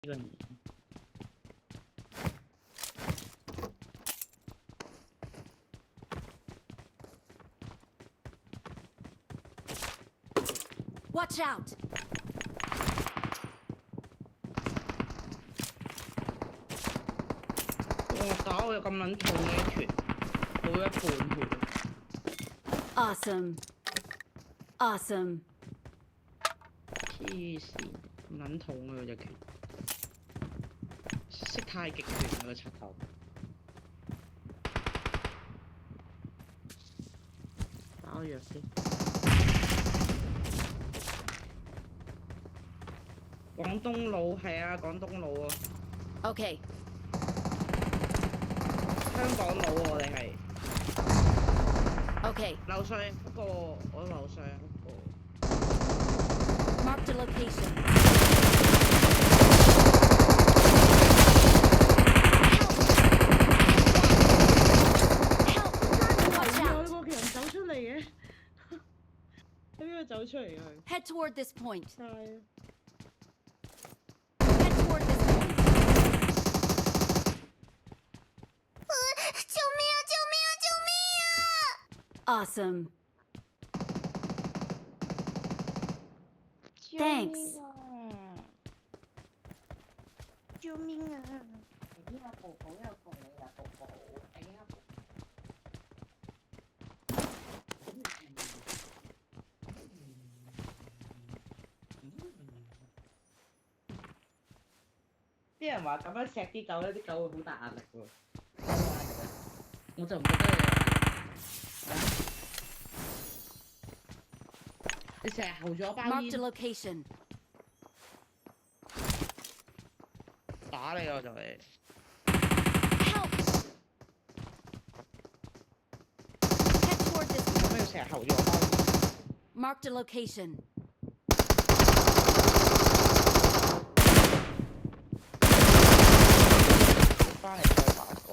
樣嘢。Watch out! 哇！打我有咁撚痛嘅一拳，到一半血。Awesome. Awesome. 黐線，咁撚痛啊！嗰隻拳，識太極拳啊個柒頭。打個藥先。廣東路係啊，廣東路啊， Okay. 香港路啊，我哋係 Okay. 樓上嗰個，我樓上嗰個。Marked a location. Help! Watch 有 out! 個人走出嚟嘅，喺邊度走出嚟嘅佢？ Head toward this point. 係啊。 Head toward this point. 救命啊！救命啊！救命啊！ Awesome. Thanks. 救命啊！呢個步步有步你啊，步步，哎呀！啲人話咁樣錫啲狗咧，啲狗會好大壓力喎。我就唔覺得有壓力。你成日候咗包 Marked a 煙， location. 打你我就嚟。 Help! Head toward this 做咩要 point. 成日候咗我包煙？ Marked a location. 翻嚟再打過。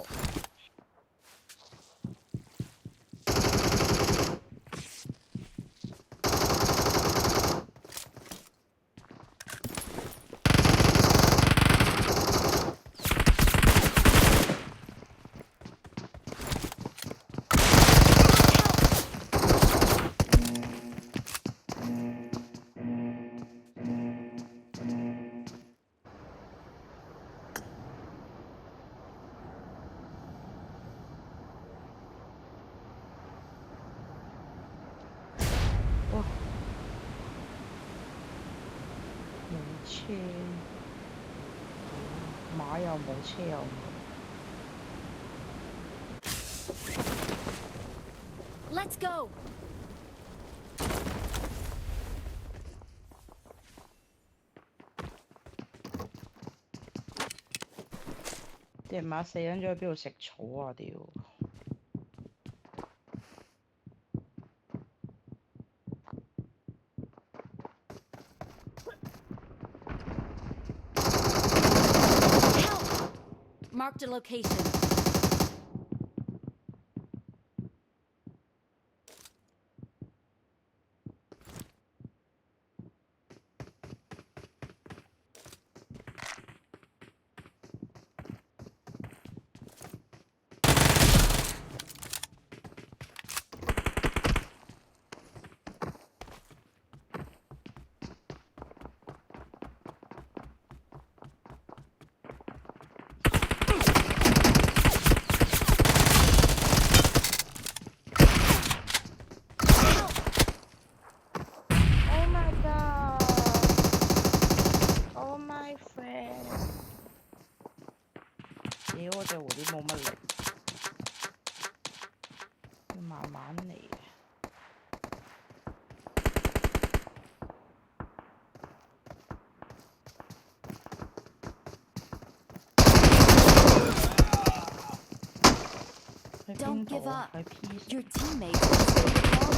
哇！冇車，馬又冇，車又冇。 Let's go! 隻馬死撚咗去邊度食草啊？屌！ Help! Marked a location. Oh my god! Oh my friend! 屌！我隻狐狸冇乜力，要慢慢嚟嘅。喺 Don't 邊 give 度啊？ up. 喺 P 四 Your teammates will still recall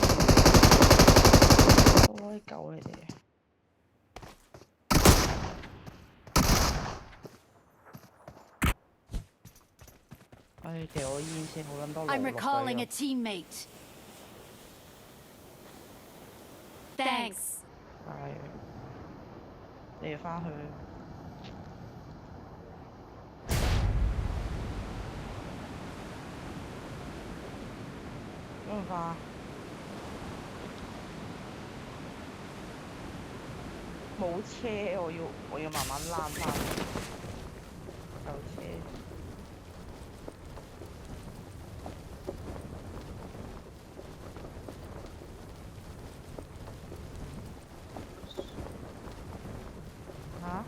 you. 多啲狗你哋。唉，其實我煙先好撚多 I'm 落落 recalling 去 a 啊 teammate. Thanks. 係，你哋翻去。咁快？冇車，我要慢慢躝翻。有車。嚇？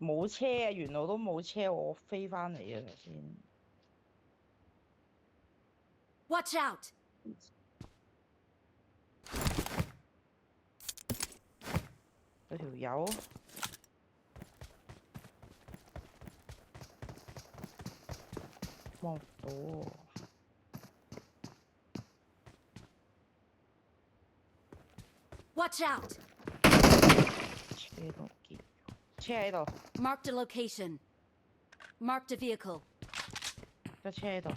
冇車啊！原路都冇車，我飛翻嚟啊！頭先。Watch out! 有條友望唔到喎。Watch out! 車都唔見咗，車喺度， Marked a location. Marked a vehicle. 架車喺度。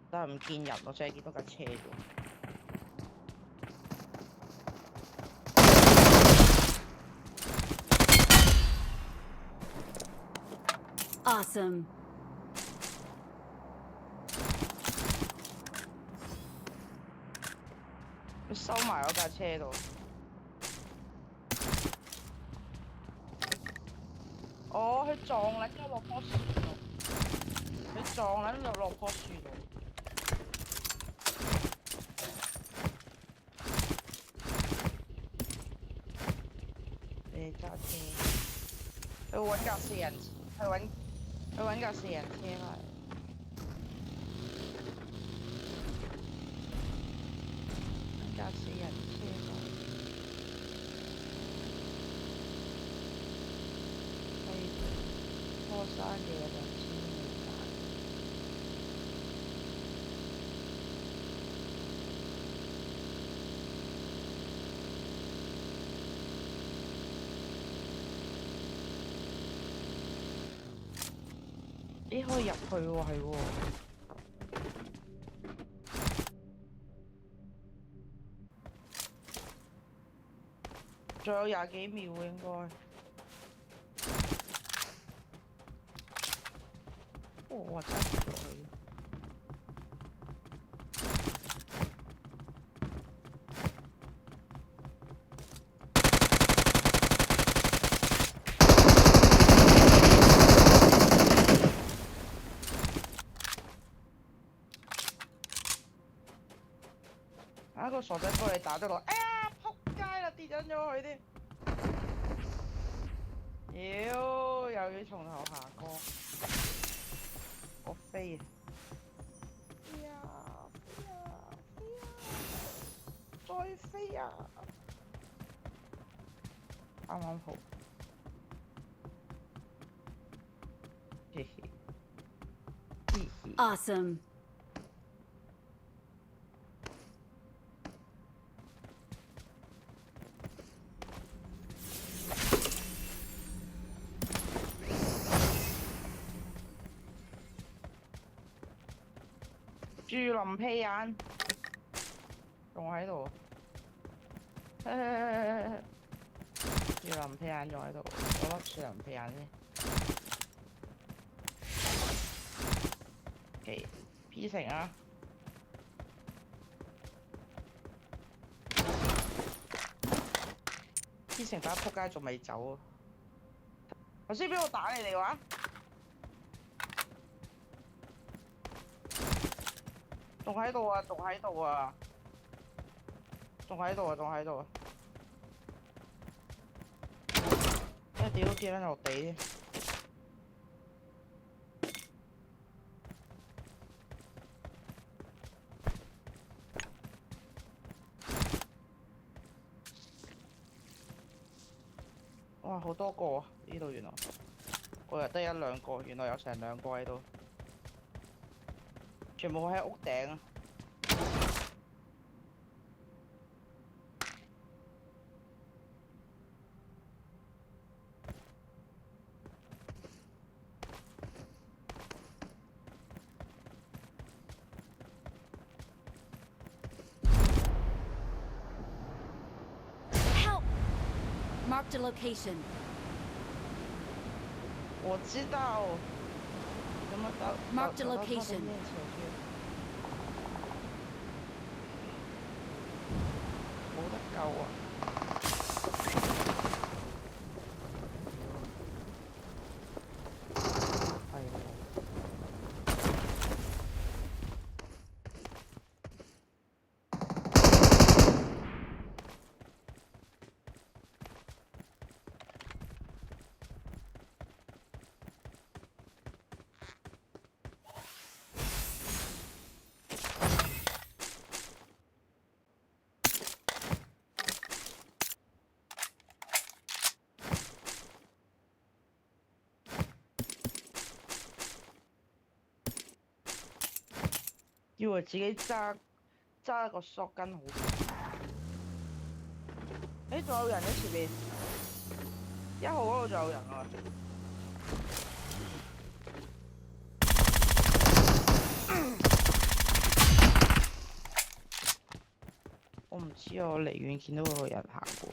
但係唔見人，我淨係見到架車啫。Awesome. 佢收埋嗰架車度。哦，佢撞撚咗落棵樹度。佢撞撚咗落棵樹度。你揸車。去揾架四人，去揾架四人車返嚟。揾架四人車返嚟。係拖山嘅兩千米大。咦，可以入去喎，係喎。仲有20幾秒喎，應該。哦，我揸住落去。啊！個傻仔幫你打咗落，哎呀！仆街啦，跌緊咗佢添。妖，又要從頭下過。我飛啊！飛啊！飛啊！飛啊！再飛啊！啱啱好。嘿嘿。嘿嘿。Awesome. 樹林屁眼，仲喺度。樹林屁眼仲喺度，我粒樹林屁眼先。OK P 城啊！P 城打仆街仲未走啊！頭先邊個打你哋話？仲喺度啊！仲喺度啊！仲喺度啊！仲喺度啊！屌跌撚落地添。哇！好多個啊！呢度原來我又得1兩個，原來有成2個喺度。全部喺屋頂啊！Help! Marked a location. 我知道。怎么到 Marked a 到他的 location 面前去？冇得救啊！係喎。以為自己揸個索根好勁。誒，仲有人喺前面，1號嗰度仲有人啊！我唔知啊，我離遠見到嗰個人行過。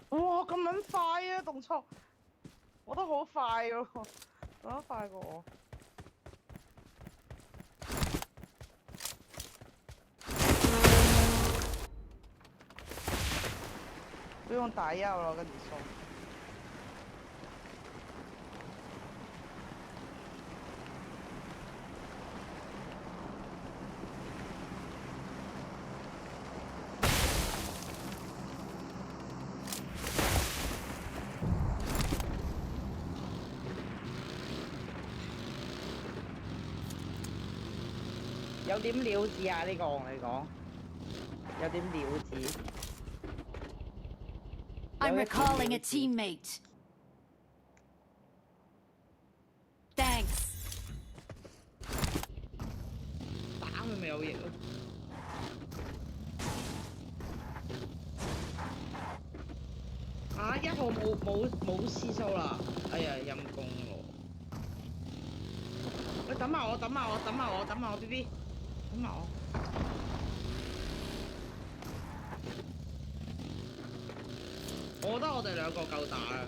哇！咁撚快啊動作，我覺得好快喎，做得快過我。不用打藥了，我跟你說。有點料子啊！呢個我同你講，有點料子。I'm recalling a teammate. Thanks. 打佢咪有嘢咯。啊！1號冇次數啦！哎呀，陰公咯！喂，等埋我，B B， 等埋我。我覺得我哋兩個夠打啦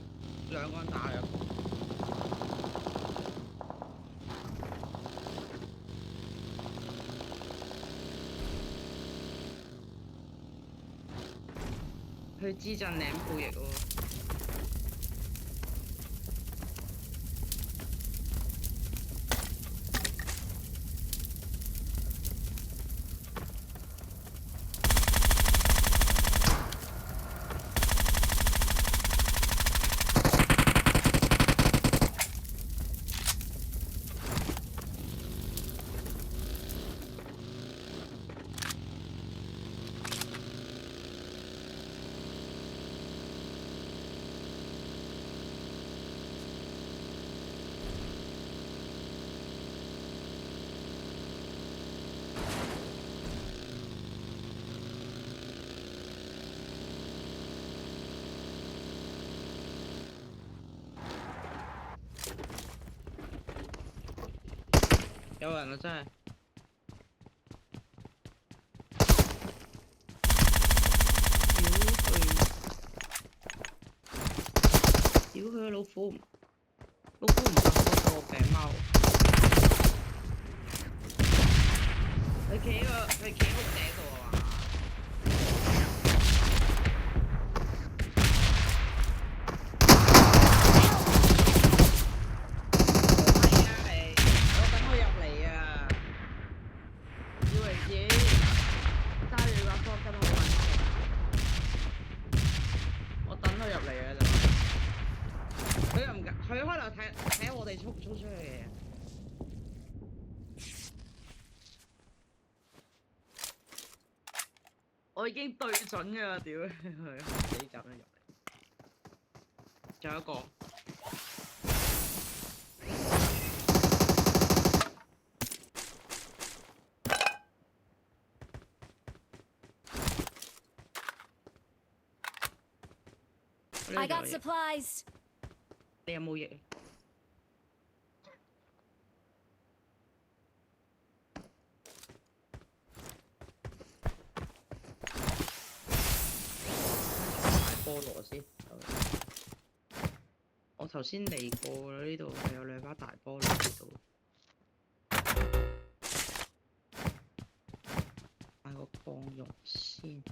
，2個人打1個。去支陣領副翼喎。有人啊真係。屌佢老虎！老虎唔得嗰個病貓。佢企屋頂度啊嘛？我等佢入嚟啊！以為自己揸住把科根好穩陣，我等佢入嚟啊就。佢又唔敢，佢開頭睇我哋衝唔衝出去嘅。我已經對準㗎啦，屌佢死斬咗入嚟。仲有一個。I got supplies. 你有冇嘢？大菠蘿先。我頭先嚟過啦，呢度係有兩把大菠蘿喺度。買個鋼肉先。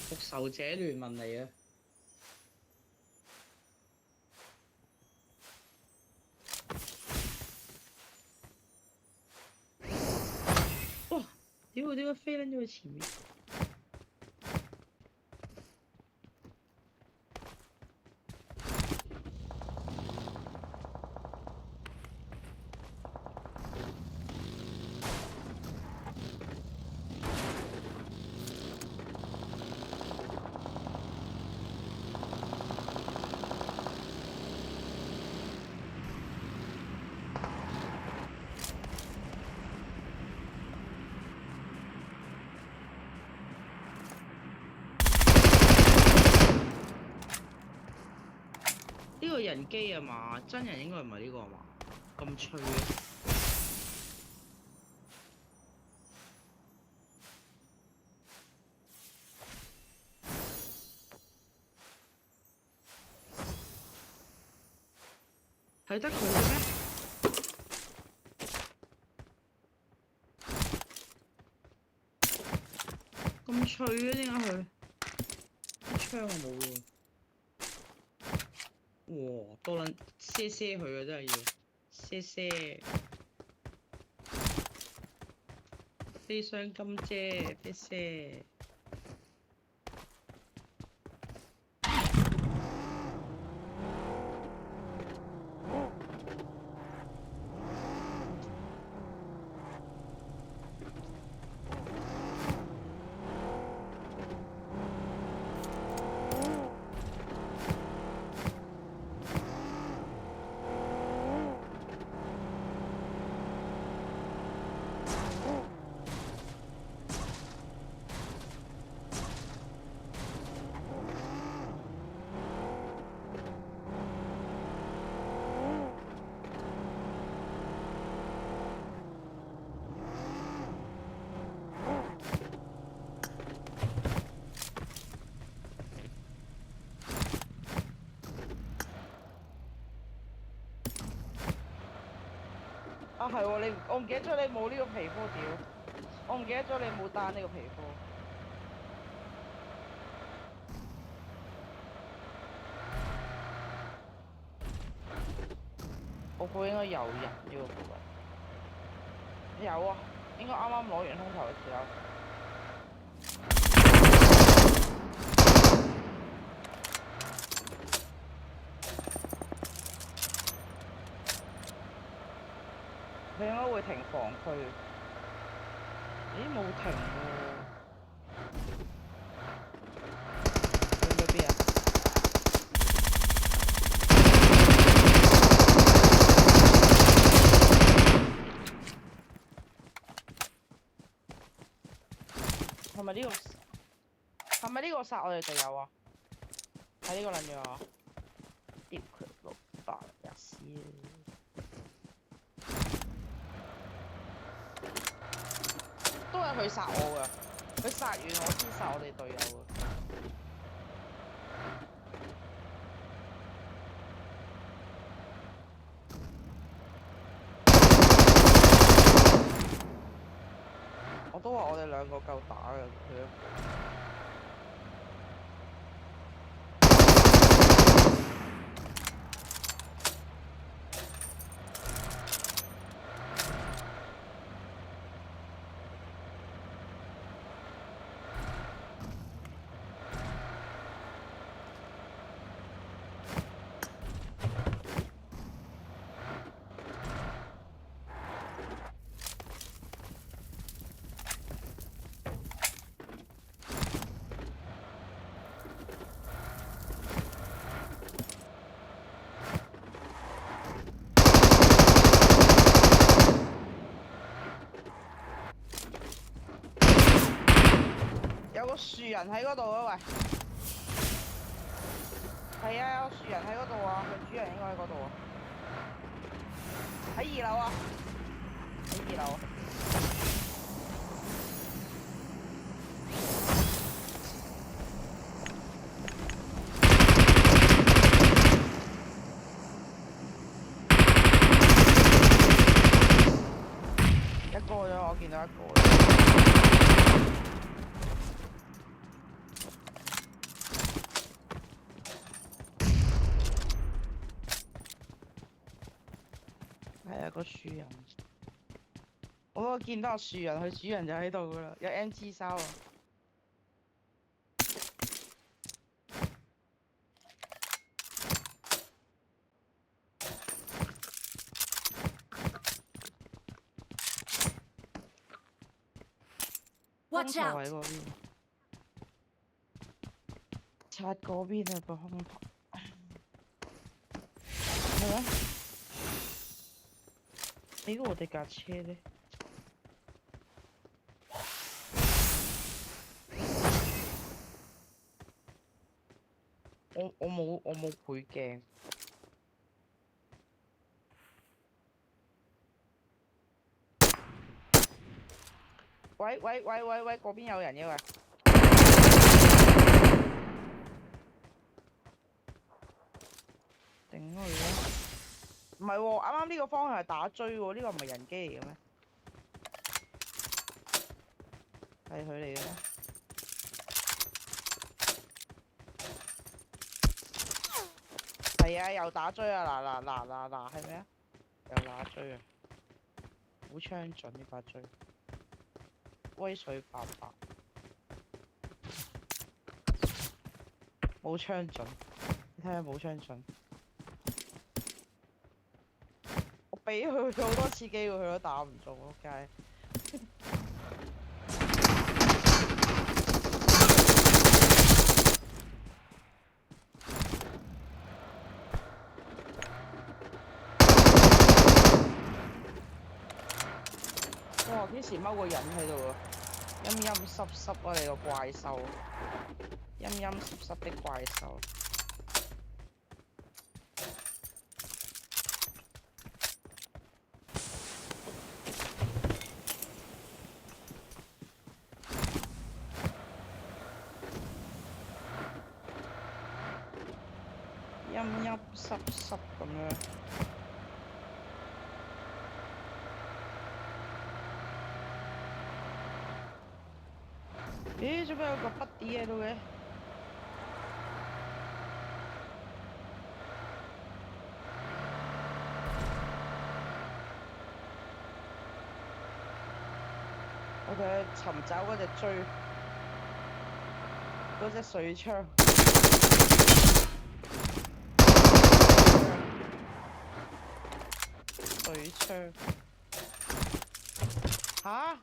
復仇者聯盟嚟啊！哇！屌佢點解飛撚咗去前面？呢個人機啊嘛，真人應該唔係呢個啊嘛，咁脆嘅。係得佢嘅咩？咁脆嘅點解佢？啲槍我冇喎。哇！多撚賒佢啊，真係要賒。飛雙金姐，賒。啊係喎，我唔記得咗你冇呢個皮膚屌，我唔記得咗你冇單呢個皮膚。我估應該有人呢個附近。有啊，應該啱啱攞完空投嘅時候。佢應該會停防區。咦，冇停喎。去咗邊啊？係咪呢個？係咪呢個殺我哋隊友啊？係呢個撚樣啊？屌佢老！屎啊！都係佢殺我㗎，佢殺完我先殺我哋隊友㗎。我都話我哋兩個夠打㗎，佢一個。有個樹人喺嗰度啊！喂，係啊，有個樹人喺嗰度啊，佢主人應該喺嗰度啊，喺2樓啊，喺2樓。一個啫，我見到一個。係啊，個樹人，我見到個樹人，佢主人就喺度噶啦，有 MG 收啊。Watch 空 out! 頭喺嗰邊，拆嗰邊啊個空頭，係咩？咦，我哋架車咧？我冇倍鏡。喂，嗰邊有人嘅喂。頂佢啦！唔係喎，啱啱呢個方向係打追喎，呢個唔係人機嚟嘅咩？係佢嚟嘅咩？係啊，又打追啊！嗱，係咩啊？又打追啊！好槍準呢把追，威水八百，冇槍準，你睇下冇槍準。我俾佢好多次機會，佢都打唔中，仆街。哇！幾時踎個人喺度啊？陰陰濕濕啊！你個怪獸，陰陰濕濕的怪獸。陰陰濕濕咁樣。咦？做咩有個筆啲喺度嘅？我哋去尋找嗰隻追，嗰隻水槍。水槍。吓？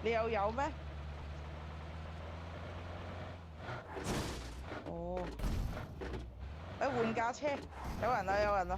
你又有咩？哦，誒換架車，有人啦，有人啦。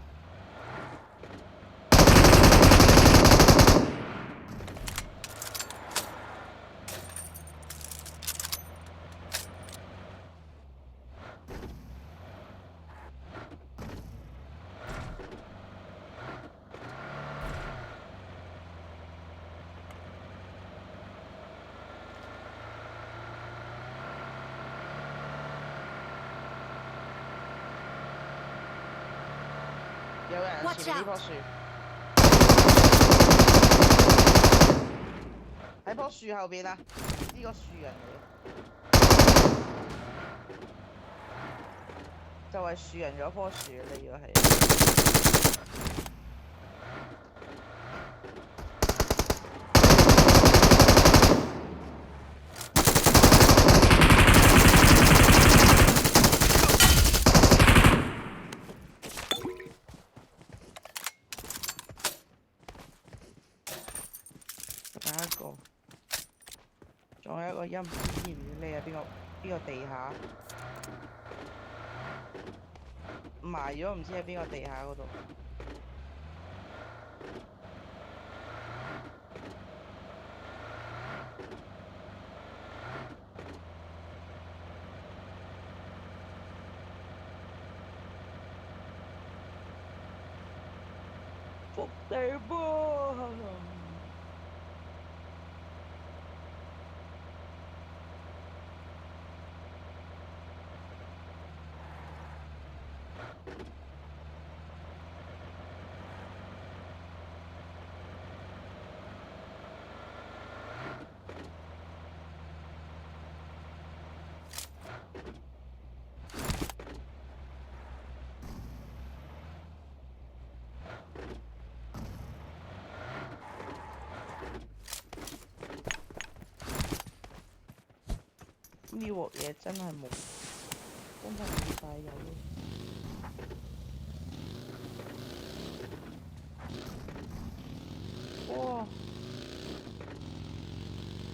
有人 Watch 前面呢棵樹，喺棵樹後邊啊！呢個樹人嚟嘅，就係樹人嗰棵樹，你要係。仲有一個，仲有一個音，知唔知你喺邊個地下？埋咗唔知喺邊個地下嗰度。伏地波。呢鑊嘢真係冇晒油咯。哇！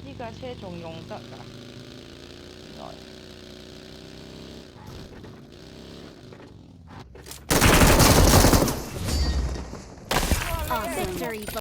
呢架車仲用得㗎？原來。Awesome. Victory